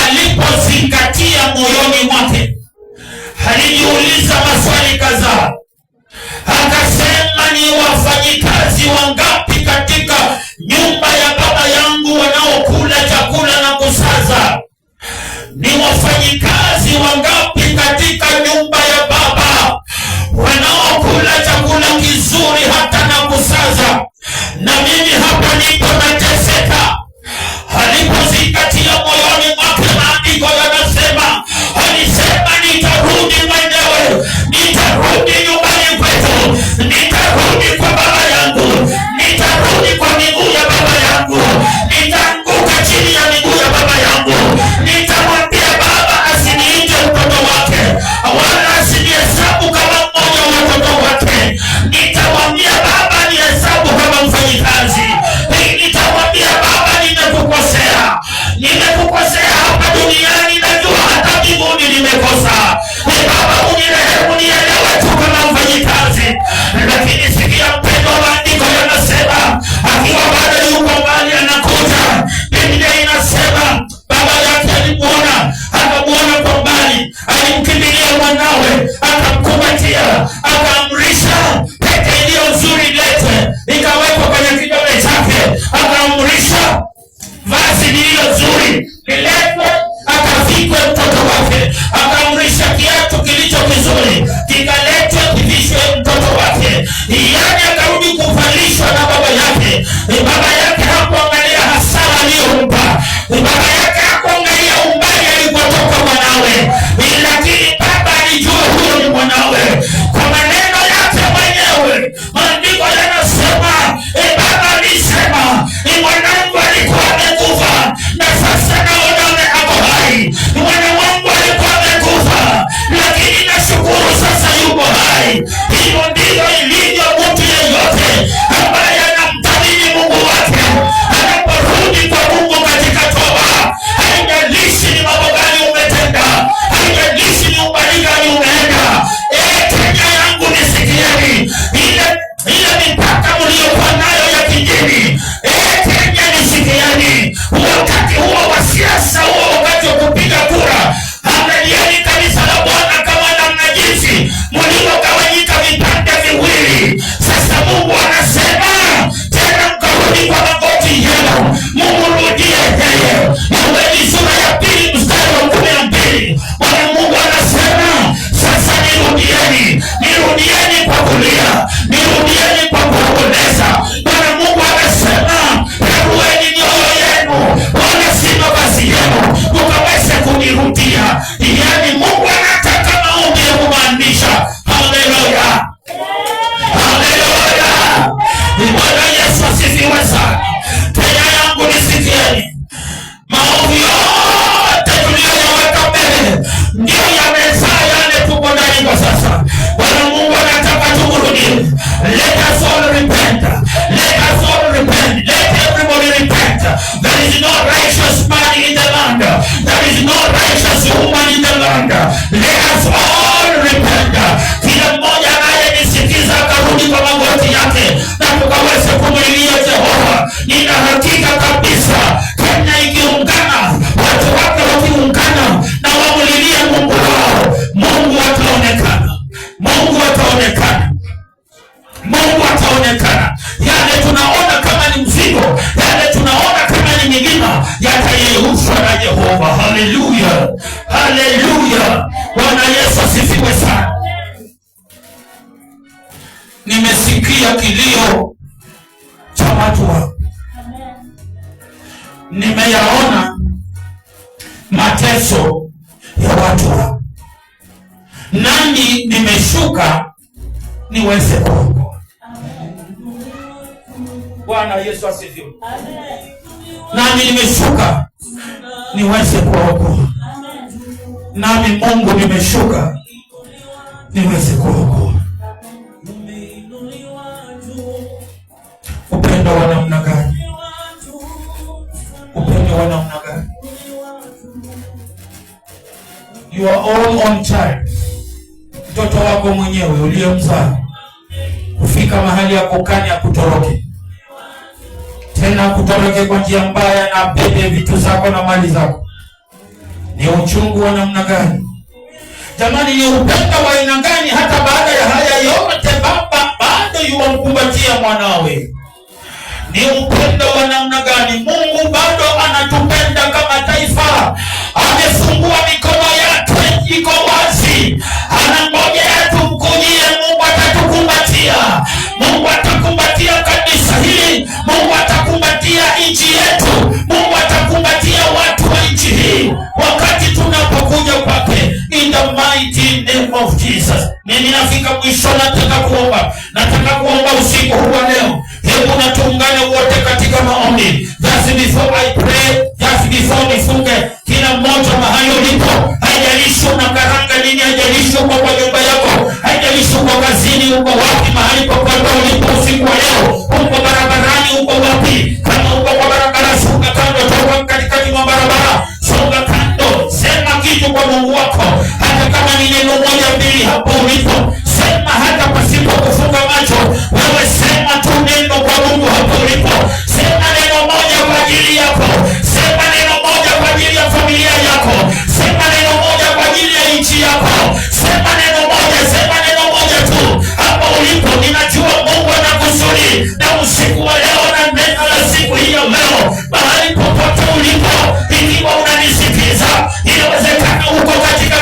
alipozingatia moyoni mwake, alijiuliza maswali kadhaa. Akasema, ni wafanyikazi wangapi katika nyumba ya baba yangu wanaokula chakula na kusaza? Ni wafanyikazi wangapi katika nyumba ya baba wanaokula chakula kizuri hata na kusaza, na mimi hapa nipo nateseka? Alipozingatia moyoni mwake, maandiko yanasema, alisema, nitarudi mwenyewe, nitarudi nyumbani kwetu, nitarudi kwa baba yangu, nitarudi kwa miguu ya baba yangu, nitaanguka chini ya miguu ya baba yangu, nitamwambia baba asiniite mtoto wake, wala asinihesabu kama mmoja wa watoto wake. Nitamwambia baba nihesabu kama mfanyikazi. Nitamwambia baba, nimekukosea, nimekukosea hapa duniani, najua hata mbinguni nimekosa. Baba unirehemu, nielewe tu kama mfanyikazi. Lakini sikia mpendo, maandiko yanasema, akiwa bado yuko mbali anakuja, Biblia inasema baba yake alimuona, akamuona kwa mbali, alimkimbilia mwanawe, akamkumbatia, akaamrisha pete iliyo nzuri letwe, ikawekwa kwenye kidole chake, akaamrisha vazi lililo nzuri liletwe, akavikwe mtoto wake, akaamrisha kiatu kilicho kizuri kikaletwe, kivishwe mtoto wake. Yani akarudi kuvalishwa na baba yake. Baba yake hakuangalia hasara aliyompa, baba yake hakuangalia umbali alikotoka mwanawe, lakini baba alijua huyo ni mwanawe. Kwa maneno yake mwenyewe, maandiko yanasema, baba alisema, mwanangu alikuwa amekufa na sasa naona ako hai. Mwana wangu alikuwa amekufa, lakini nashukuru sasa yuko hai. Hivyo ndivyo ilivyo mtu yeyote ambaye anamthamini Mungu wake, anaporudi kwa Mungu katika toba. Haijalishi ni mambo gani umetenda, haijalishi ni umbali gani umeenda. Kenya yangu nisikieni, ile mipaka mliokuwa nayo ya kijini, Kenya nisikieni, wakati huo wa siasa, huo wakati wa kupiga kura, angalieni kanisa la Bwana kama namna jinsi mlivyogawanyika vipande viwili. Sasa Mungu anasema tena, mkarudi kwa magoti yenu, mumrudie yeye. Yoeli sura ya 2 mstari wa 12, Bwana Mungu anasema sasa nirudieni, nirudieni kwa kulia, nirudieni kwa kuomboleza. Bwana Mungu anasema rarueni mioyo yenu, wala si mavazi yenu, mukaweze kunirudia. Yani Mungu anataka maombi ya kumaanisha. Haleluya, haleluya, Bwana Yesu asifiwe sana. Tena yangu nisikieni, maombi yote tuliyoyaweka mbele ndio yamezaa yale tuko ndani kwa sasa. Bwana Mungu anataka tumrudie. Let us all repent, let us all repent, let everybody repent. There is no righteous man in the land, there is no righteous woman in the land. Let us all repent. Kila mmoja anayenisikiza akarudi kwa magoti yake na tukaweze kumlilia Jehova. Nina hakika kabisa Kenya ikiungana, watu wake wakiungana na wamlilie Mungu wao, Mungu ataonekana, Mungu ataonekana, Mungu ataonekana. Yale tunaona kama ni mzigo, yale tunaona kama ni milima, yatayeyushwa na Jehova. Haleluya, haleluya, Bwana Yesu asifiwe sana. Nimesikia kilio cha watu wao, nimeyaona mateso ya watu wao, nami nimeshuka niweze kuokoa. Bwana Yesu asifiwe. Nami nimeshuka niweze kuokoa, nami Mungu nimeshuka niweze kuokoa. Upendo wa namna gani? Upendo wa namna gani? You are all on child. Mtoto wako mwenyewe uliyemzaa kufika mahali ya kukani akutoroke, tena akutoroke kwa njia mbaya, na bebe vitu zako na mali zako, Ni uchungu wa namna gani jamani? Ni upendo wa aina gani hata baada ya haya yote Baba bado yuwamkumbatia mwanawe? Ni upendo wa namna gani? Mungu bado anatupenda kama taifa. Amefungua mikono yake, iko wazi, anangojea tumkujie. Mungu atatukumbatia, Mungu atakumbatia kanisa hili, Mungu atakumbatia nchi yetu, Mungu atakumbatia watu wa nchi hii wakati tunapokuja kwake, in the mighty name of Jesus. Mimi nafika mwisho, nataka kuomba usiku huu wa leo. Hebu na tuungane wote katika maombi. Just before I pray, just before nifunge, kila mmoja mahali ulipo, haijalishi unakaranga nini, haijalishi uko kwa nyumba yako, haijalishi uko kazini, uko wapi, mahali popote ulipo usiku wa leo, uko barabarani, uko wapi, kama uko kwa barabara, songa kando, toka katikati mwa barabara, songa kando, sema kitu kwa Mungu wako. Hata kama ni neno moja mbili hapo ulipo, sema hata pasipo kufunga macho. Wewe sema tu neno kwa Mungu hapo ulipo. Sema neno moja kwa ajili yako. Sema neno moja kwa ajili ya familia yako. Sema neno moja kwa ajili ya nchi yako. Sema neno moja, sema neno moja tu hapo ulipo. Ninajua Mungu anakusudi na usiku wa leo na neno la siku hiyo leo, mahali popote ulipo, ikiwa unanisikiza, inawezekana uko katika